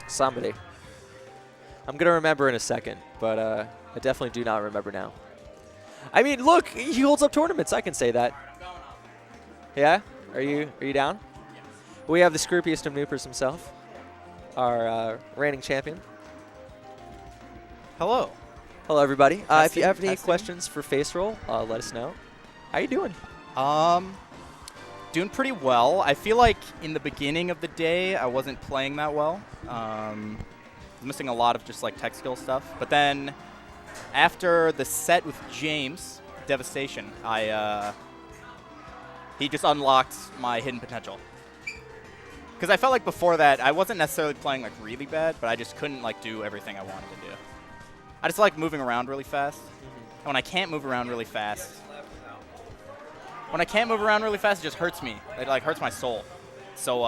Somebody. I'm going to remember in a second, but I definitely do not remember now. I mean, look, he holds up tournaments. I can say that. Yeah? Are you down? Yes. We have the scroopiest of noopers himself, our reigning champion. Hello. Hello, everybody. If you have any questions for Face Roll, let us know. How you doing? Doing pretty well. I feel like in the beginning of the day, I wasn't playing that well. Missing a lot of just like tech skill stuff. But then after the set with James, Devastation, he just unlocked my hidden potential. Because I felt like before that, I wasn't necessarily playing like really bad, but I just couldn't like do everything I wanted to do. I just like moving around really fast. And when I can't move around really fast, it just hurts me. It like hurts my soul. So,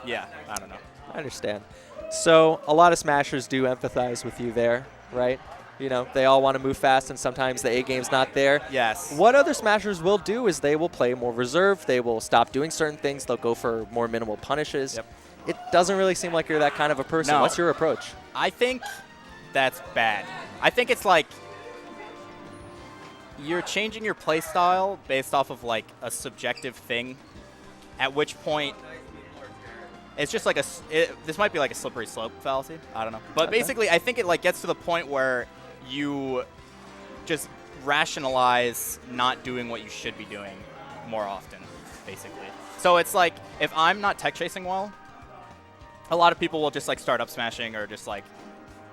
yeah, I don't know. I understand. So a lot of Smashers do empathize with you there, right? You know, they all want to move fast, and sometimes the A game's not there. Yes. What other Smashers will do is they will play more reserved. They will stop doing certain things. They'll go for more minimal punishes. Yep. It doesn't really seem like you're that kind of a person. No. What's your approach? I think that's bad. I think it's like you're changing your play style based off of like a subjective thing, at which point it's just like this might be like a slippery slope fallacy. I don't know. But okay. Basically, I think it like gets to the point where you just rationalize not doing what you should be doing more often, basically. So it's like if I'm not tech chasing well, a lot of people will just like start up smashing or just like,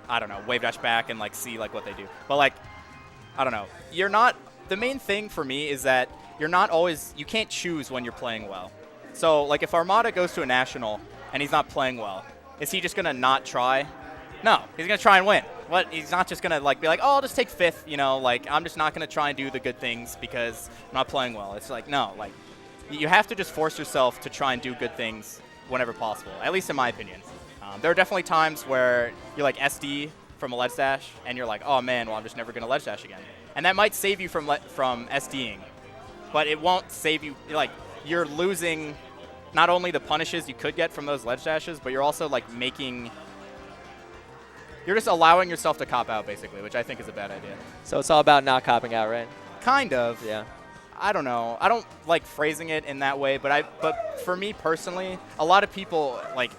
I don't know, wave dash back and like see like what they do. But like, I don't know. You're not, the main thing for me is that you're not always, you can't choose when you're playing well. So like if Armada goes to a national and he's not playing well, is he just going to not try? No, he's going to try and win. What? He's not just going to like be like, oh, I'll just take fifth, you know, like I'm just not going to try and do the good things because I'm not playing well. It's like, no, like you have to just force yourself to try and do good things whenever possible, at least in my opinion. There are definitely times where you're like SD from a ledge dash and you're like, oh man, well I'm just never going to ledge dash again. And that might save you from SDing, but it won't save you, like you're losing not only the punishes you could get from those ledge dashes, but you're also like you're just allowing yourself to cop out basically, which I think is a bad idea. So it's all about not copping out, right? Kind of. Yeah. I don't know. I don't like phrasing it in that way, but for me personally, a lot of people like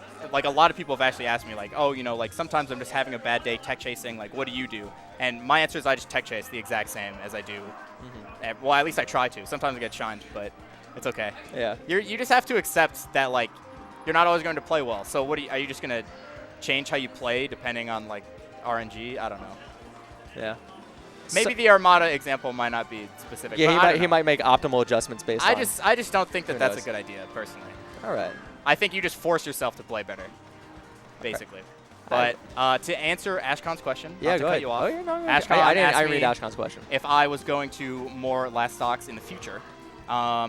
a lot of people have actually asked me like, oh, you know, like sometimes I'm just having a bad day tech chasing, like what do you do? And my answer is I just tech chase the exact same as I do. Well, at least I try to. Sometimes I get shined, but it's okay. Yeah. You just have to accept that like you're not always going to play well. So are you just going to change how you play depending on like RNG? I don't know. Yeah. Maybe the Armada example might not be specific. Yeah, he might make optimal adjustments based on. I just don't think that's a good idea personally. All right. I think you just force yourself to play better, basically. But to answer Ashkan's question, yeah, not to go cut ahead. you off. Oh, yeah, no, Ashkan I read Ashkan's question. If I was going to more last stocks in the future.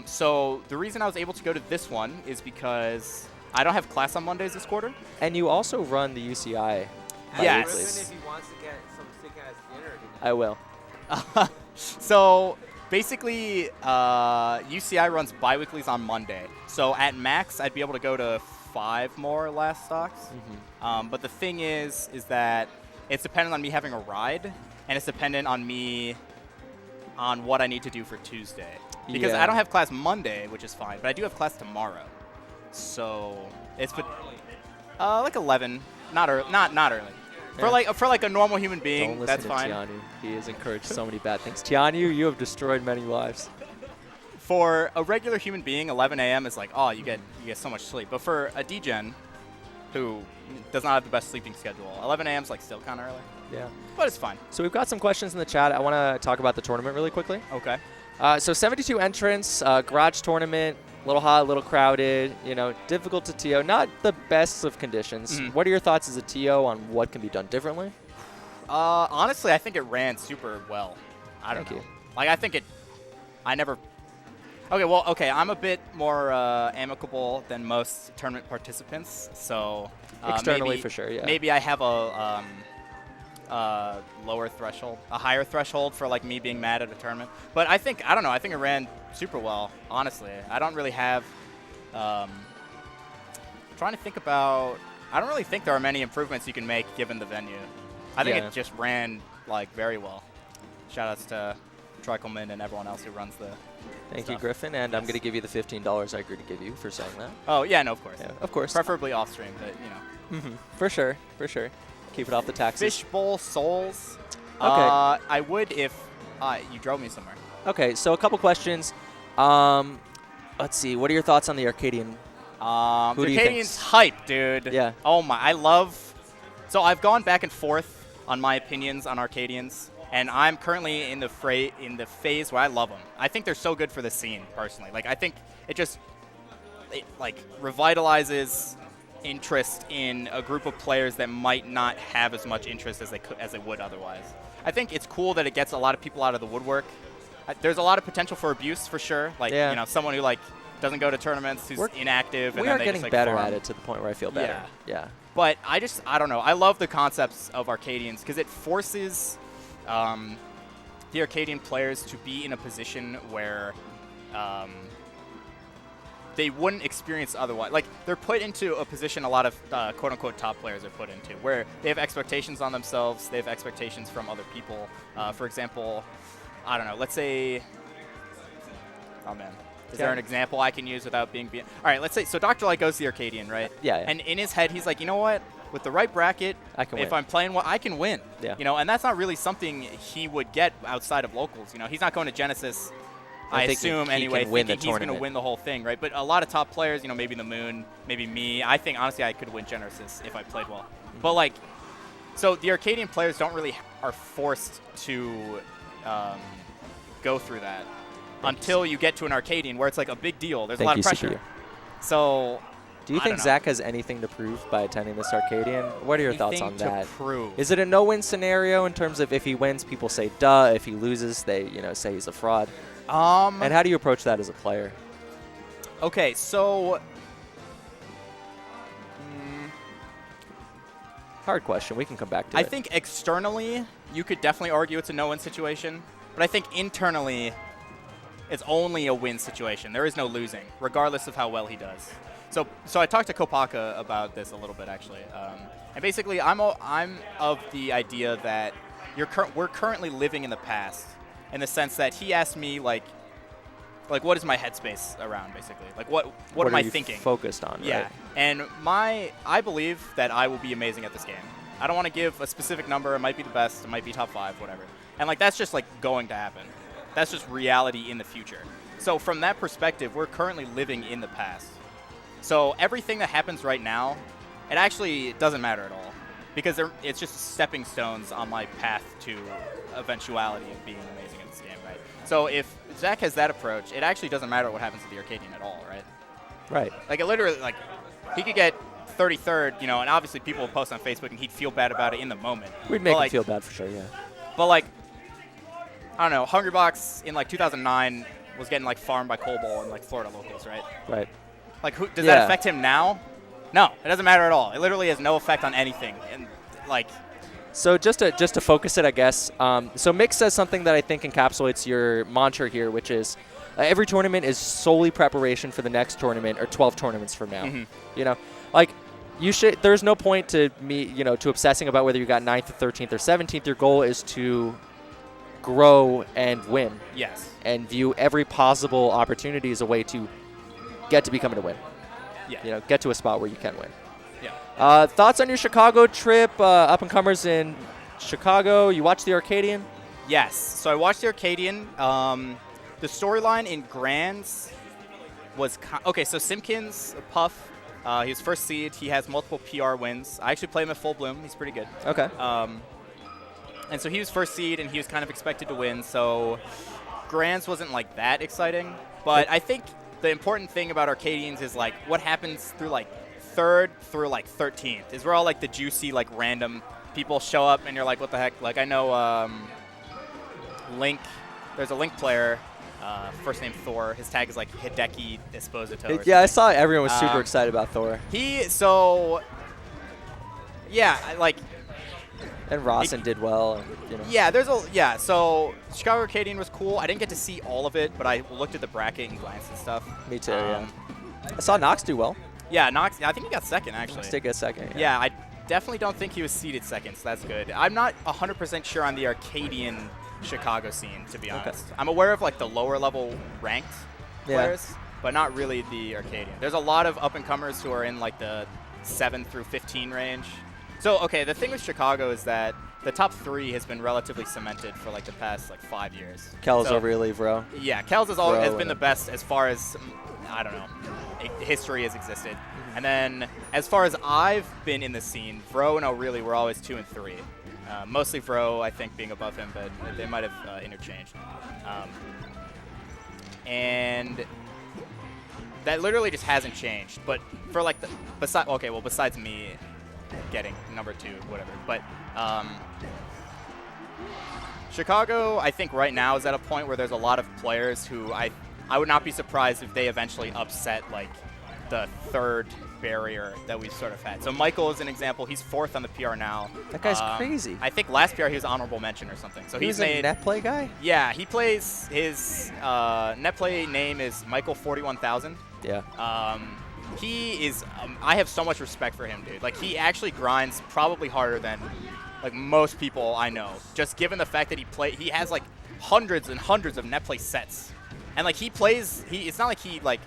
So the reason I was able to go to this one is because I don't have class on Mondays this quarter. And you also run the UCI. Yes. If he wants to get some sick-ass dinner. I will. So basically, UCI runs bi-weeklies on Monday. So at max, I'd be able to go to 5 more last stocks. But the thing is that it's dependent on me having a ride, and it's dependent on me on what I need to do for Tuesday. Because I don't have class Monday, which is fine, but I do have class tomorrow. So it's like 11, not early. Yeah. For like a normal human being, don't that's listen fine. To Tianyu. He has encouraged so many bad things. Tianyu, you have destroyed many lives. For a regular human being, 11 a.m. is like, oh, you get so much sleep. But for a degen who does not have the best sleeping schedule, 11 a.m. is like still kind of early. Yeah. But it's fine. So we've got some questions in the chat. I want to talk about the tournament really quickly. Okay. So 72 entrants, garage tournament, a little hot, a little crowded, you know, difficult to TO. Not the best of conditions. What are your thoughts as a TO on what can be done differently? Honestly, I think it ran super well. I don't know. Like, I think Okay, I'm a bit more amicable than most tournament participants, so externally maybe, for sure, yeah. Maybe I have a lower threshold, a higher threshold for like me being mad at a tournament. But I don't know. I think it ran super well. Honestly, I don't really have. Trying to think about I don't really think there are many improvements you can make given the venue. I think Yeah. it just ran like very well. Shoutouts to Troy Coleman and everyone else who runs the Thank you, stuff. Griffin, and I'm Yes. going to give you the $15 I agreed to give you for saying that. Oh, yeah, no, of course. Yeah, of course. Preferably off stream, but you know. For sure, for sure. Keep it off the taxes. Fishbowl Souls. Okay. I would if you drove me somewhere. Okay, so a couple questions. Let's see. What are your thoughts on the Arcadian? Who do you think's- Arcadian's hype, dude. Yeah. Oh my, I love. So I've gone back and forth on my opinions on Arcadians, and I'm currently in the phase where I love them. I think they're so good for the scene, personally. Like I think it like revitalizes interest in a group of players that might not have as much interest as they would otherwise. I think it's cool that it gets a lot of people out of the woodwork. There's a lot of potential for abuse for sure. Like Yeah. you know, someone who like doesn't go to tournaments, who's inactive, and We then are they getting just, like, better farm. at it to the point where I feel better. Yeah. But I don't know. I love the concepts of Arcadians because it forces the Arcadian players to be in a position where they wouldn't experience otherwise. Like, they're put into a position a lot of quote-unquote top players are put into, where they have expectations on themselves, they have expectations from other people. For example, I don't know, let's say, oh man, is there an example I can use without being... All right, let's say, so Dr. Light goes to the Arcadian, right? Yeah. And in his head, he's like, you know what? With the right bracket, I can if win. I'm playing well, I can win. Yeah. You know, and that's not really something he would get outside of locals. You know, he's not going to Genesis, I thinking assume he anyway, can win the thinking he's going to tournament. win the whole thing, right? But a lot of top players, you know, maybe the Moon, maybe me. I think honestly I could win Genesis if I played well. But like, so the Arcadian players don't really are forced to go through that until you get to an Arcadian where it's like a big deal. There's a lot of pressure. So. Do you I think don't know. Zach has anything to prove by attending this Arcadian? What are your thoughts on Anything to that? prove? Is it a no-win scenario in terms of if he wins, people say duh. If he loses, they say he's a fraud. And how do you approach that as a player? Okay, so Hard question. We can come back to I it. think externally you could definitely argue it's a no-win situation, but I think internally it's only a win situation. There is no losing, regardless of how well he does. So I talked to Kopaka about this a little bit actually, and basically I'm of the idea that we're currently living in the past, in the sense that he asked me like what is my headspace around basically, like what am are I you thinking? Focused on, Yeah, right? and I believe that I will be amazing at this game. I don't want to give a specific number. It might be the best. It might be top 5, whatever. And like that's just like going to happen. That's just reality in the future. So from that perspective, we're currently living in the past. So everything that happens right now, it actually doesn't matter at all, because it's just stepping stones on my path to eventuality of being amazing at this game, right? So if Zach has that approach, it actually doesn't matter what happens to the Arcadian at all, right? Right. Like, it literally, like, he could get 33rd, you know, and obviously people will post on Facebook and he'd feel bad about it in the moment. We'd make But, him like, feel bad for sure, yeah. But, like, I don't know, Hungrybox in, like, 2009 was getting, like, farmed by Cobol and, like, Florida locals, right? Right. Like, does Yeah. that affect him now? No, it doesn't matter at all. It literally has no effect on anything. And, like... So just to focus it, I guess, so Mick says something that I think encapsulates your mantra here, which is every tournament is solely preparation for the next tournament or 12 tournaments from now. You know, like there's no point to to obsessing about whether you got 9th or 13th or 17th. Your goal is to grow and win. Yes. And view every possible opportunity as a way to get to becoming a win. Yeah. You know, get to a spot where you can win. Yeah. Thoughts on your Chicago trip, up-and-comers in Chicago? You watched the Arcadian? Yes. So I watched the Arcadian. The storyline in Grands was... Okay, so Simpkins, Puff, he was first seed. He has multiple PR wins. I actually played him at Full Bloom. He's pretty good. Okay. And so he was first seed, and he was kind of expected to win. So Grands wasn't, like, that exciting. But I think the important thing about Arcadians is, like, what happens through, like, 3rd through like 13th is where all like the juicy like random people show up and you're like, what the heck? Like I know Link, there's a Link player, first name Thor. His tag is like Hideki Esposito. Yeah, I saw everyone was super excited about Thor. And Rawson did well. And, you know. Yeah, so Chicago Arcadian was cool. I didn't get to see all of it, but I looked at the bracket and glanced and stuff. Me too, yeah. I saw Nox do well. Yeah, Nox. I think he got second actually. Nox did get second. Yeah, I definitely don't think he was seeded second, so that's good. I'm not 100% sure on the Arcadian Chicago scene, to be honest. I'm aware of like the lower level ranked players, but not really the Arcadian. There's a lot of up-and-comers who are in like the 7 through 15 range. So, okay, the thing with Chicago is that the top 3 has been relatively cemented for like the past like 5 years. Kells so, really, bro. Yeah, Kells has been the best as far as, I don't know, history has existed. And then as far as I've been in the scene, Vro and O'Reilly were always 2 and 3. Mostly Vro, I think, being above him, but they might have interchanged. And that literally just hasn't changed. But for like the besides me getting number 2, whatever. But Chicago, I think right now is at a point where there's a lot of players who I would not be surprised if they eventually upset like the 3rd barrier that we've sort of had. So Michael is an example. He's 4th on the PR now. That guy's crazy. I think last PR he was honorable mention or something. So he's a net play guy? Yeah, he plays, his net play name is Michael 41000. Yeah. He is, I have so much respect for him, dude. Like, he actually grinds probably harder than like most people I know. Just given the fact that he has like hundreds and hundreds of net play sets. And like it's not like he like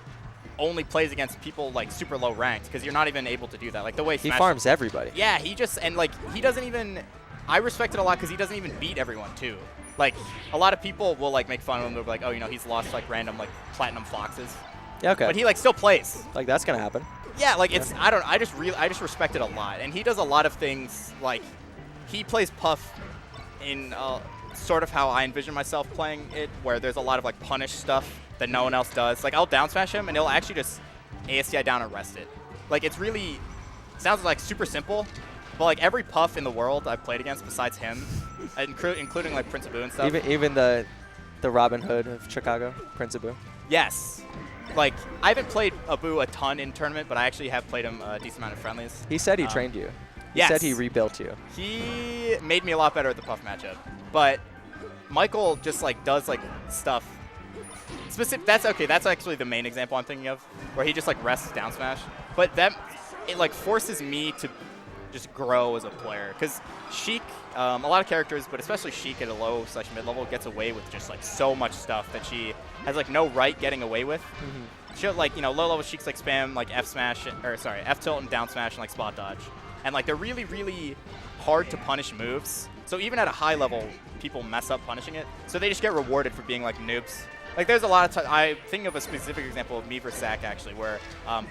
only plays against people like super low ranked, because you're not even able to do that. Like the way he farms everybody. Yeah, he doesn't even. I respect it a lot because he doesn't even beat everyone too. Like a lot of people will like make fun of him. They'll be like, oh, he's lost like random like platinum foxes. Yeah, okay. But he like still plays. Like that's gonna happen. Yeah, like it's I just respect it a lot, and he does a lot of things. Like he plays Puff in sort of how I envision myself playing it, where there's a lot of like punish stuff that no one else does. Like I'll down smash him and he'll actually just ASDI down and rest it. Like it's really sounds like super simple, but like every Puff in the world I've played against besides him, including like Prince Abu and stuff. Even the Robin Hood of Chicago, Prince Abu. Yes. Like I haven't played Abu a ton in tournament, but I actually have played him a decent amount of friendlies. He said he trained you. He yes. said he rebuilt you. He made me a lot better at the Puff matchup. But Michael just like does like stuff. That's okay. That's actually the main example I'm thinking of, where he just like rests down smash. But it like forces me to just grow as a player, because Sheik, a lot of characters, but especially Sheik at a low/mid level, gets away with just like so much stuff that she has like no right getting away with. She'll like low level Sheiks like spam like F tilt and down smash and like spot dodge, and like they're really really hard to punish moves. So even at a high level, people mess up punishing it. So they just get rewarded for being like noobs. Like there's a lot of I think of a specific example of me versus Zach actually, where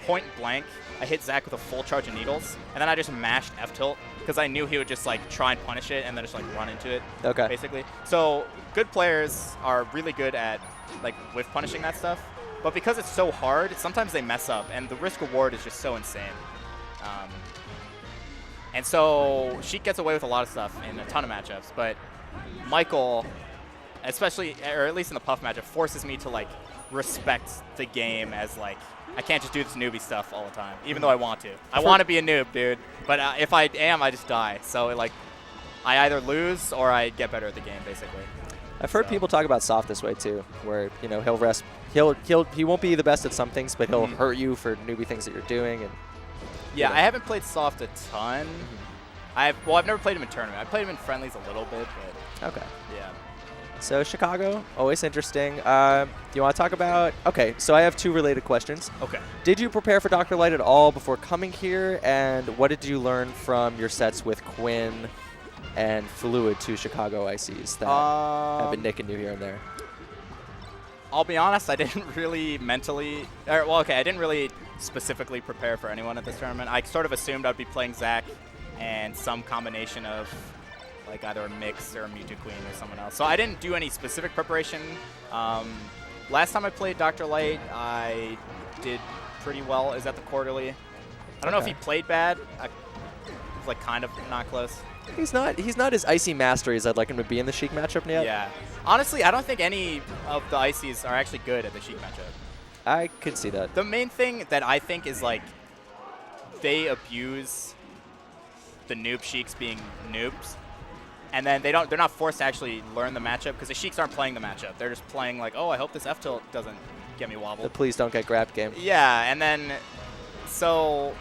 point blank I hit Zach with a full charge of needles, and then I just mashed F tilt because I knew he would just like try and punish it and then just like run into it. Okay. Basically. So good players are really good at like whiff punishing that stuff, but because it's so hard, sometimes they mess up, and the risk reward is just so insane. And so Sheik gets away with a lot of stuff in a ton of matchups, but Michael, especially, or at least in the Puff matchup, forces me to like respect the game as like, I can't just do this newbie stuff all the time, even though I want to. I want to be a noob, dude, but if I am, I just die. So like, I either lose or I get better at the game, basically. I've heard people talk about Soft this way too, where he'll rest, he won't be the best at some things, but he'll hurt you for newbie things that you're doing. And yeah, I haven't played Soft a ton. I've never played him in tournament. I played him in friendlies a little bit, but okay. Yeah. So Chicago, always interesting. Do you want to talk about? Okay, so I have 2 related questions. Okay. Did you prepare for Dr. Light at all before coming here, and what did you learn from your sets with Quinn and Fluid, 2 Chicago ICs that have been nicking you here and there? I'll be honest, I didn't really I didn't really specifically prepare for anyone at this tournament. I sort of assumed I'd be playing Zach and some combination of like either a Mix or a Mewtwo Queen or someone else. So I didn't do any specific preparation. Last time I played Dr. Light, I did pretty well. Is at the quarterly. I don't know if he played bad. I was like kind of not close. He's not as icy mastery as I'd like him to be in the Sheik matchup yet. Yeah. Honestly, I don't think any of the icies are actually good at the Sheik matchup. I could see that. The main thing that I think is like they abuse the noob Sheiks being noobs, and then they're not forced to actually learn the matchup, because the Sheiks aren't playing the matchup. They're just playing like, oh, I hope this F tilt doesn't get me wobbled. The please don't get grabbed game. Yeah, and then So,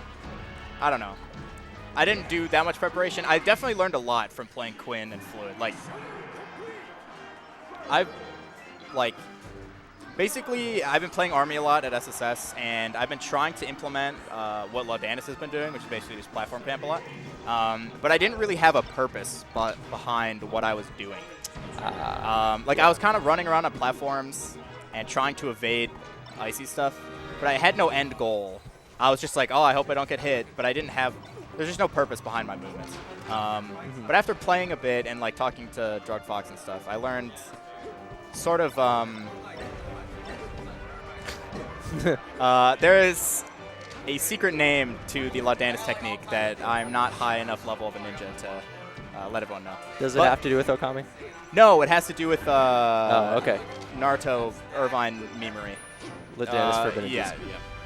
I don't know. I didn't do that much preparation. I definitely learned a lot from playing Quinn and Fluid. Basically, I've been playing Army a lot at SSS, and I've been trying to implement what Laudanis has been doing, which is basically just platform camp a lot. But I didn't really have a purpose behind what I was doing. I was kind of running around on platforms and trying to evade icy stuff, but I had no end goal. I was just like, oh, I hope I don't get hit, but I didn't have, there's just no purpose behind my movements. But after playing a bit and like talking to Drug Fox and stuff, I learned sort of, there is a secret name to the Laudanis technique that I'm not high enough level of a ninja to let everyone know. Does it have to do with Okami? No, it has to do with okay. Naruto Irvine memery. Laudanis Forbidden Jutsu. Yeah.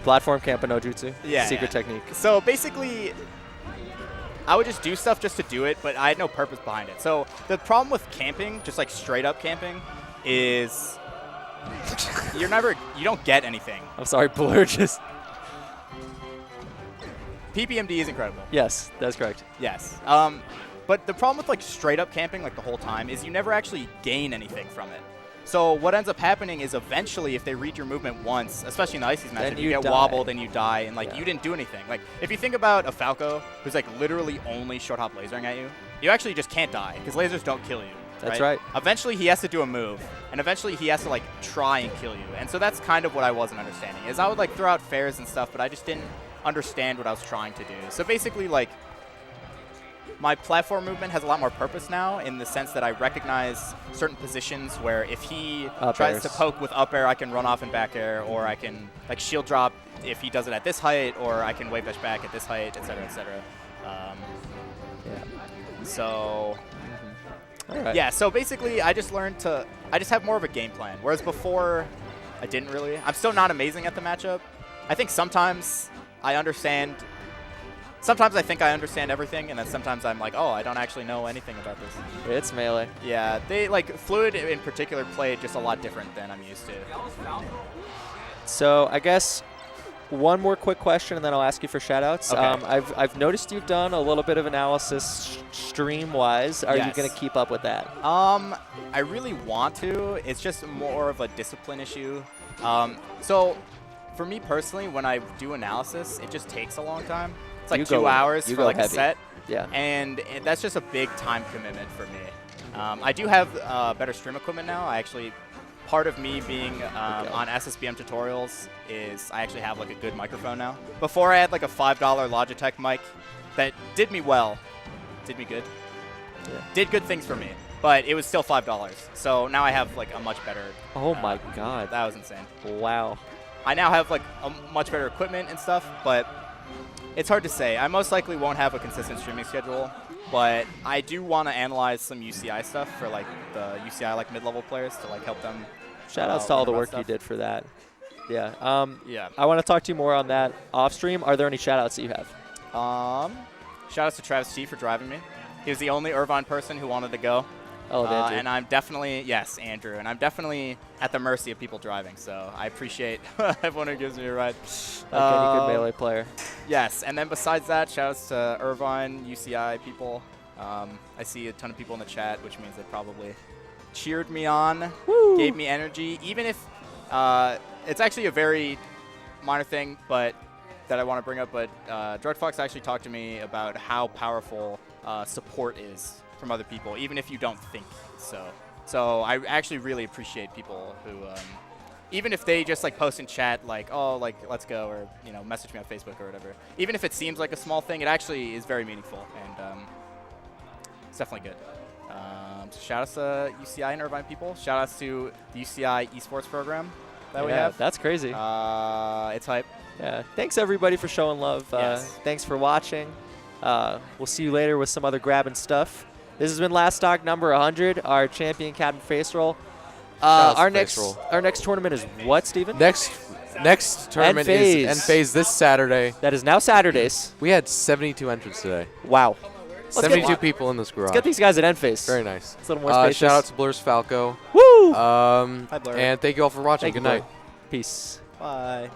Platform Kampa no Jutsu. Yeah. Secret technique. So basically, I would just do stuff just to do it, but I had no purpose behind it. So the problem with camping, just like straight up camping, is you don't get anything. I'm sorry, Blur just... PPMD is incredible. Yes, that's correct. Yes. But the problem with like straight up camping like the whole time is you never actually gain anything from it. So what ends up happening is eventually if they read your movement once, especially in the Ices match, if you get wobbled and you die and like you didn't do anything. Like if you think about a Falco who's like literally only short hop lasering at you, you actually just can't die because lasers don't kill you. That's right. Eventually he has to do a move, and eventually he has to like try and kill you. And so that's kind of what I wasn't understanding. Is I would like throw out fairs and stuff, but I just didn't understand what I was trying to do. So basically like my platform movement has a lot more purpose now in the sense that I recognize certain positions where if he tries to poke with up air, I can run off in back air, or I can like shield drop if he does it at this height, or I can wave dash back at this height, etc., etc. So, yeah, so basically I just have more of a game plan, whereas before I didn't really. I'm still not amazing at the matchup. I think sometimes I understand. Sometimes I think I understand everything, and then sometimes I'm like, oh, I don't actually know anything about this. It's melee. Yeah, they like Fluid in particular played just a lot different than I'm used to. So I guess one more quick question, and then I'll ask you for shoutouts. Okay. I've noticed you've done a little bit of analysis stream-wise. Are you going to keep up with that? I really want to. It's just more of a discipline issue. So for me personally, when I do analysis, it just takes a long time. It's like 2 hours for like a set. Yeah. And that's just a big time commitment for me. I do have better stream equipment now. Part of me being on SSBM tutorials is I actually have like a good microphone now. Before I had like a $5 Logitech mic that did me well. Did me good. Yeah. Did good things for me. But it was still $5. So now I have like a much better. Oh my god. That was insane. Wow. I now have like a much better equipment and stuff, but it's hard to say. I most likely won't have a consistent streaming schedule, but I do want to analyze some UCI stuff for like the UCI like mid-level players to like help them. Shoutouts to all the work you did for that. Yeah. Yeah. I want to talk to you more on that off stream. Are there any shoutouts that you have? Shoutouts to Travis T for driving me. He was the only Irvine person who wanted to go. Oh, Andrew. And I'm definitely, yes, Andrew, and I'm definitely at the mercy of people driving, so I appreciate everyone who gives me a ride. Like any good melee player. Yes, and then besides that, shoutouts to Irvine, UCI people. I see a ton of people in the chat, which means they probably cheered me on, gave me energy, even if it's actually a very minor thing but that I want to bring up, but Drug Fox actually talked to me about how powerful support is from other people, even if you don't think so. So I actually really appreciate people who, even if they just like post in chat like, oh, like let's go, or message me on Facebook or whatever. Even if it seems like a small thing, it actually is very meaningful, and it's definitely good. So shout outs to UCI and Irvine people. Shout outs to the UCI esports program that we have. That's crazy. It's hype. Yeah. Thanks everybody for showing love. Yes. Thanks for watching. We'll see you later with some other grabbing stuff. This has been Last Stock number 100, our champion Captain Face Roll. Our next tournament is what, Steven? Next tournament is N-Phase this Saturday. That is now Saturdays. We had 72 entrants today. Wow. 72 people in this garage. Let's get these guys at N-Phase. Very nice. It's a little more spacious. Shout out to Blur's Falco. Woo! Hi, Blur. And thank you all for watching. Good night. Peace. Bye.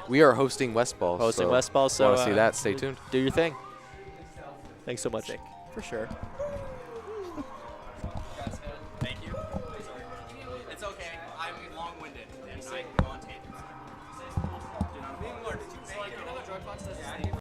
We are hosting Westball. Hosting so Westball, so want to see that? Stay tuned. Do your thing. Thanks so much. Sick. For sure. Thank you. It's okay. I'm long-winded.